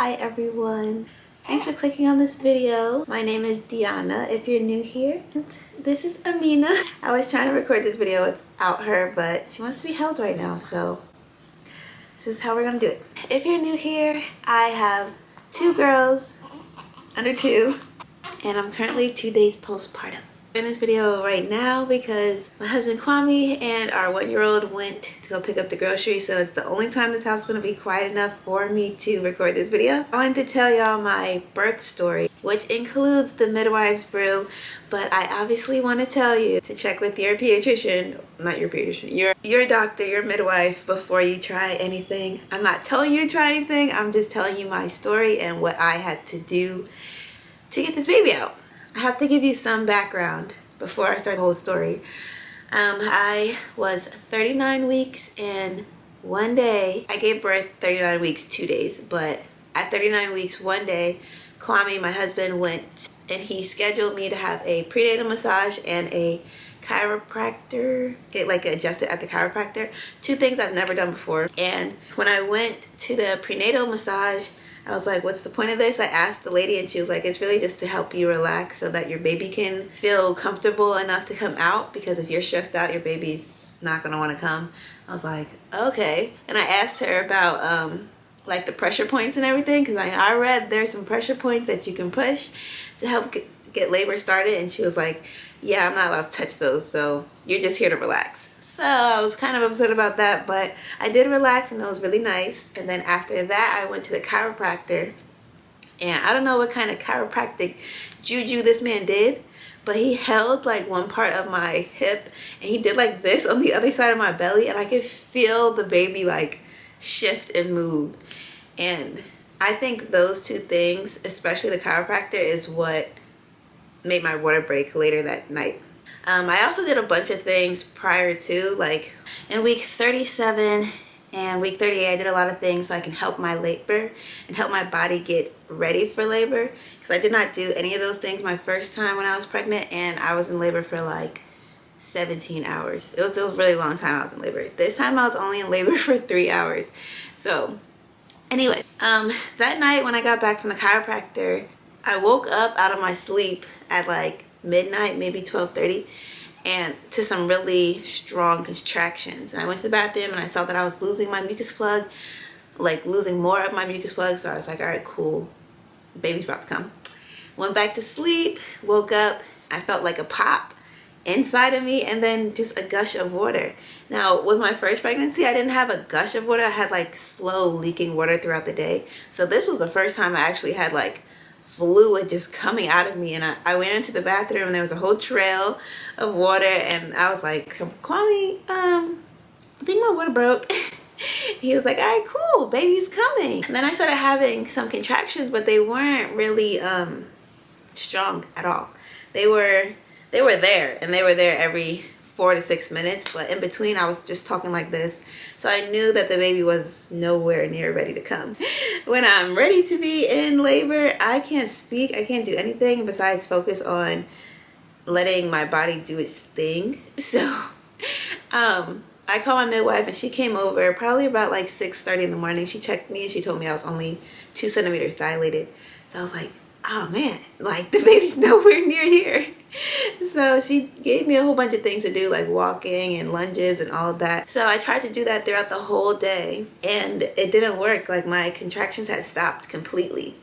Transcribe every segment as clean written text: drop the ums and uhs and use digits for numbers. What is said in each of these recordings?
Hi everyone. Thanks for clicking on this video. My name is Deanna if you're new here. This is Amina. I was trying to record this video without her, but she wants to be held right now, so this is how we're gonna do it. If you're new here, I have 2 girls under 2, and I'm currently 2 days postpartum. I'm in this video right now because my husband Kwame and our 1-year-old went to go pick up the groceries, so it's the only time this house is going to be quiet enough for me to record this video. I wanted to tell y'all my birth story, which includes the midwife's brew, but I obviously want to tell you to check with your pediatrician, not your pediatrician, your doctor, your midwife before you try anything. I'm not telling you to try anything, I'm just telling you my story and what I had to do to get this baby out. I have to give you some background before I start the whole story. I was 39 weeks and 1 day. I gave birth 39 weeks, 2 days, but at 39 weeks, 1 day, Kwame, my husband, went and he scheduled me to have a prenatal massage and a chiropractor, get like adjusted at the chiropractor. 2 things I've never done before. And when I went to the prenatal massage, I was like, what's the point of this? I asked the lady and she was like, it's really just to help you relax so that your baby can feel comfortable enough to come out, because if you're stressed out, your baby's not going to want to come. I was like, okay. And I asked her about like the pressure points and everything, because I read there's some pressure points that you can push to help get labor started, and she was like, yeah, I'm not allowed to touch those, so you're just here to relax. So I was kind of upset about that, but I did relax and it was really nice. And then after that, I went to the chiropractor, and I don't know what kind of chiropractic juju this man did, but he held like one part of my hip and he did like this on the other side of my belly, and I could feel the baby like shift and move. And I think those 2 things, especially the chiropractor, is what made my water break later that night. I also did a bunch of things prior to, like in week 37 and week 38, I did a lot of things so I can help my labor and help my body get ready for labor, because I did not do any of those things my first time when I was pregnant, and I was in labor for like 17 hours. It was a really long time I was in labor. This time I was only in labor for 3 hours. So anyway, that night when I got back from the chiropractor, I woke up out of my sleep at like midnight, maybe 12:30, and to some really strong contractions. And I went to the bathroom and I saw that I was losing my mucus plug, like losing more of my mucus plug. So I was like, all right, cool, baby's about to come. Went back to sleep, woke up, I felt like a pop inside of me, and then just a gush of water. Now with my first pregnancy, I didn't have a gush of water. I had like slow leaking water throughout the day. So this was the first time I actually had like fluid just coming out of me, and I went into the bathroom and there was a whole trail of water, and I was like, Kwame, I think my water broke. He was like, all right, cool, baby's coming. And then I started having some contractions, but they weren't really strong at all. They were there, and they were there every 4 to 6 minutes, but in between I was just talking like this, so I knew that the baby was nowhere near ready to come. When I'm ready to be in labor, I can't speak, I can't do anything besides focus on letting my body do its thing. So I called my midwife and she came over probably about like 6:30 in the morning. She checked me and she told me I was only 2 centimeters dilated. So I was like, oh man, like the baby's nowhere near here. So she gave me a whole bunch of things to do, like walking and lunges and all of that. So I tried to do that throughout the whole day, and it didn't work. Like my contractions had stopped completely.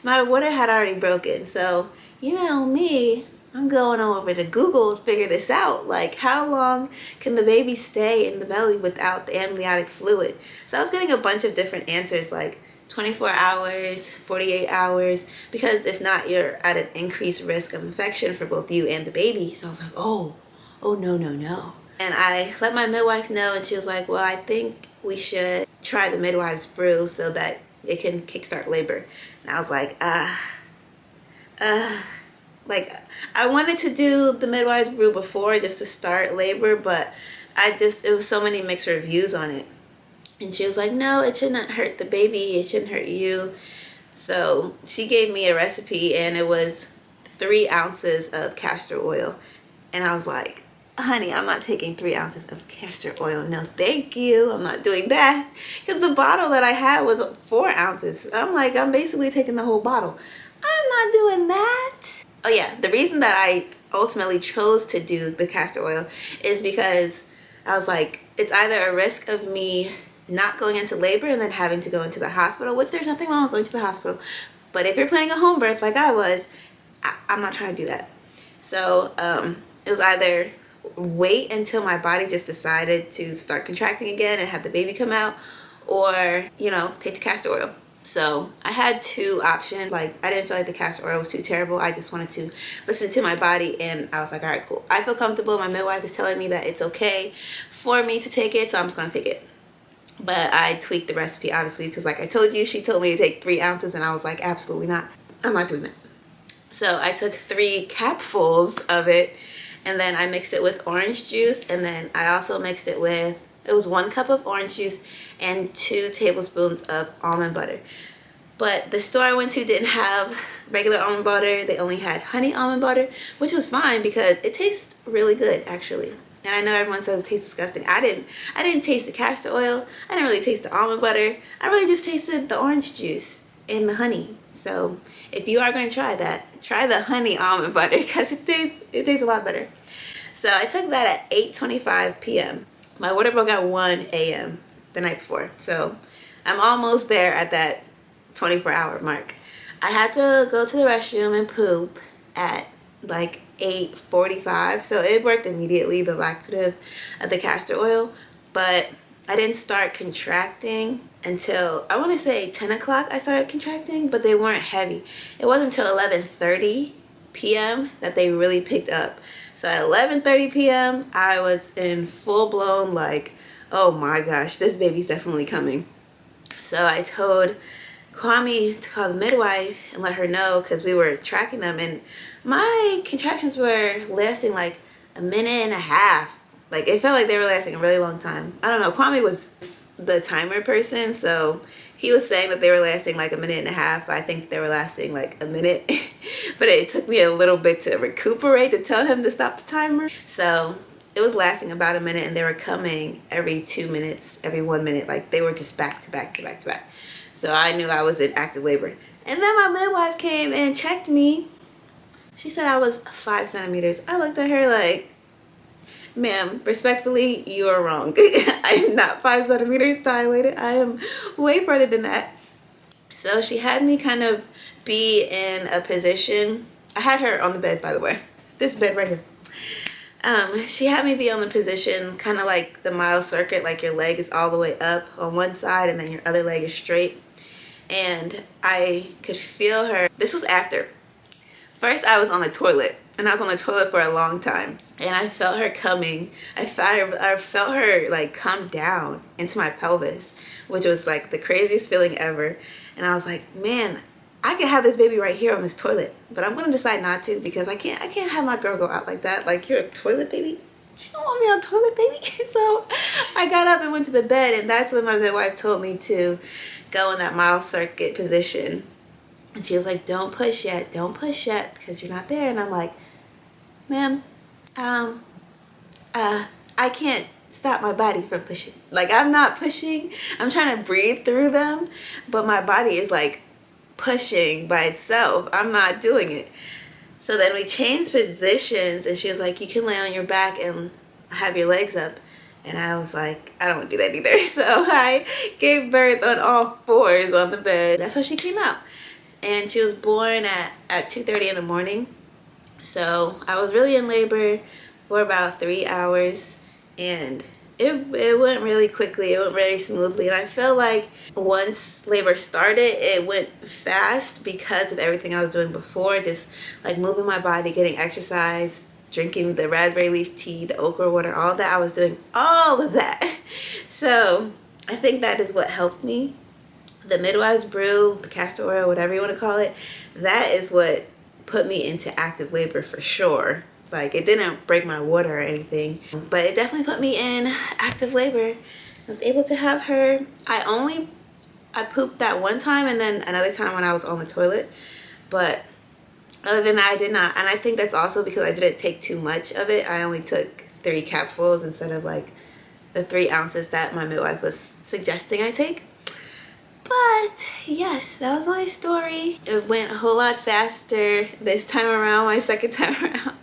My water had already broken. So you know me, I'm going over to Google to figure this out. Like, how long can the baby stay in the belly without the amniotic fluid? So I was getting a bunch of different answers, like 24 hours, 48 hours, because if not, you're at an increased risk of infection for both you and the baby. So I was like, oh, no. And I let my midwife know, and she was like, well, I think we should try the midwife's brew so that it can kickstart labor. And I was like, like I wanted to do the midwife's brew before just to start labor, but it was so many mixed reviews on it. And she was like, no, it should not hurt the baby, it shouldn't hurt you. So she gave me a recipe, and it was 3 ounces of castor oil. And I was like, honey, I'm not taking 3 ounces of castor oil. No, thank you. I'm not doing that. Because the bottle that I had was 4 ounces. I'm like, I'm basically taking the whole bottle. I'm not doing that. Oh yeah, the reason that I ultimately chose to do the castor oil is because I was like, it's either a risk of me not going into labor and then having to go into the hospital, which there's nothing wrong with going to the hospital. But if you're planning a home birth like I was, I'm not trying to do that. So it was either wait until my body just decided to start contracting again and have the baby come out, or, you know, take the castor oil. So I had 2 options. Like, I didn't feel like the castor oil was too terrible. I just wanted to listen to my body, and I was like, all right, cool. I feel comfortable. My midwife is telling me that it's okay for me to take it, so I'm just gonna take it. But I tweaked the recipe, obviously, because like I told you, she told me to take 3 ounces, and I was like, absolutely not. I'm not doing that. So I took 3 capfuls of it, and then I mixed it with orange juice, and then I also mixed it with, it was 1 cup of orange juice and 2 tablespoons of almond butter. But the store I went to didn't have regular almond butter. They only had honey almond butter, which was fine because it tastes really good, actually. And I know everyone says it tastes disgusting. I didn't taste the castor oil. I didn't really taste the almond butter. I really just tasted the orange juice and the honey. So if you are going to try that, try the honey almond butter because it tastes a lot better. So I took that at 8:25 p.m. My water broke at 1 a.m. the night before. So I'm almost there at that 24-hour mark. I had to go to the restroom and poop at like 8:45, so it worked immediately, the laxative of the castor oil. But I didn't start contracting until, I want to say 10 o'clock I started contracting, but they weren't heavy. It wasn't until 11:30 p.m. that they really picked up. So at 11:30 p.m. I was in full-blown like, oh my gosh, this baby's definitely coming. So I told Kwame to call the midwife and let her know, because we were tracking them, and my contractions were lasting like a minute and a half. Like, it felt like they were lasting a really long time. I don't know, Kwame was the timer person, so he was saying that they were lasting like a minute and a half, but I think they were lasting like a minute. But it took me a little bit to recuperate to tell him to stop the timer. So it was lasting about a minute, and they were coming every 2 minutes, every 1 minute. Like, they were just back to back to back to back. So I knew I was in active labor. And then my midwife came and checked me. She said I was 5 centimeters. I looked at her like, ma'am, respectfully, you are wrong. I am not 5 centimeters dilated. I am way further than that. So she had me kind of be in a position. I had her on the bed, by the way. This bed right here. She had me be on the position, kind of like the mile circuit, like your leg is all the way up on one side and then your other leg is straight. And I could feel her. This was after. First, I was on the toilet, and I was on the toilet for a long time, and I felt her coming. I felt her like come down into my pelvis, which was like the craziest feeling ever. And I was like, man, I could have this baby right here on this toilet, but I'm gonna decide not to, because I can't have my girl go out like that. Like, you're a toilet baby? She don't want me on toilet baby. So I got up and went to the bed, and that's when my midwife told me to go in that mile circuit position. And she was like, don't push yet, because you're not there. And I'm like, ma'am, I can't stop my body from pushing. Like, I'm not pushing. I'm trying to breathe through them, but my body is like pushing by itself. I'm not doing it. So then we changed positions, and she was like, you can lay on your back and have your legs up. And I was like, I don't want to do that either. So I gave birth on all 4s on the bed. That's how she came out. And she was born at 2:30 in the morning. So I was really in labor for about 3 hours, and it went really quickly. It went very smoothly, and I feel like once labor started, it went fast because of everything I was doing before, just like moving my body, getting exercise, drinking the raspberry leaf tea, the okra water, all that. I was doing all of that. So I think that is what helped me. The midwife's brew, the castor oil, whatever you want to call it, that is what put me into active labor for sure. Like, it didn't break my water or anything, but it definitely put me in active labor. I was able to have her. I pooped that one time, and then another time when I was on the toilet. But other than that, I did not. And I think that's also because I didn't take too much of it. I only took 3 capfuls instead of like the 3 ounces that my midwife was suggesting I take. But yes, that was my story. It went a whole lot faster this time around, my second time around.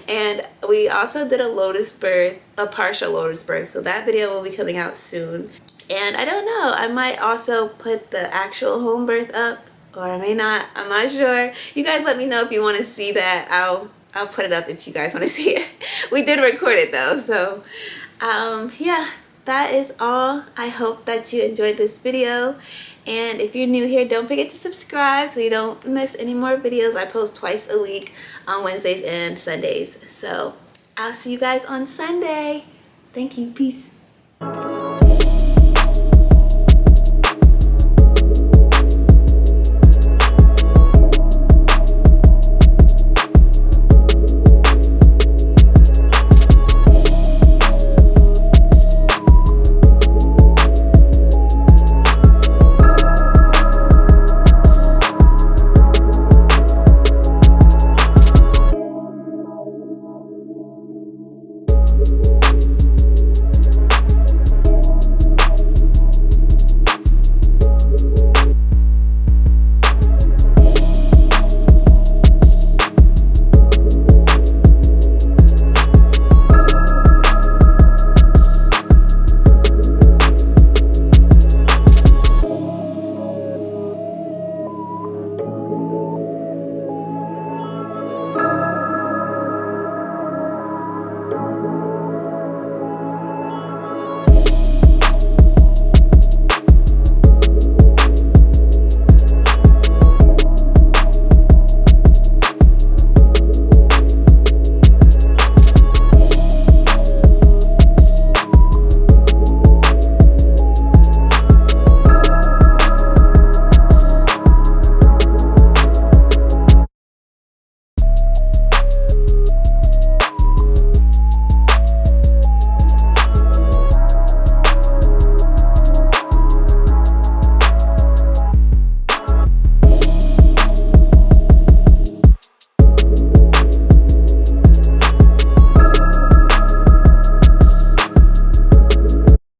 And we also did a lotus birth, a partial lotus birth, so that video will be coming out soon. And I don't know, I might also put the actual home birth up, or I may not, I'm not sure. You guys let me know if you want to see that. I'll put it up if you guys want to see it. We did record it though, so yeah, that is all. I hope that you enjoyed this video, and if you're new here, don't forget to subscribe so you don't miss any more videos. I post twice a week on Wednesdays and Sundays, so I'll see you guys on Sunday. Thank you. Peace.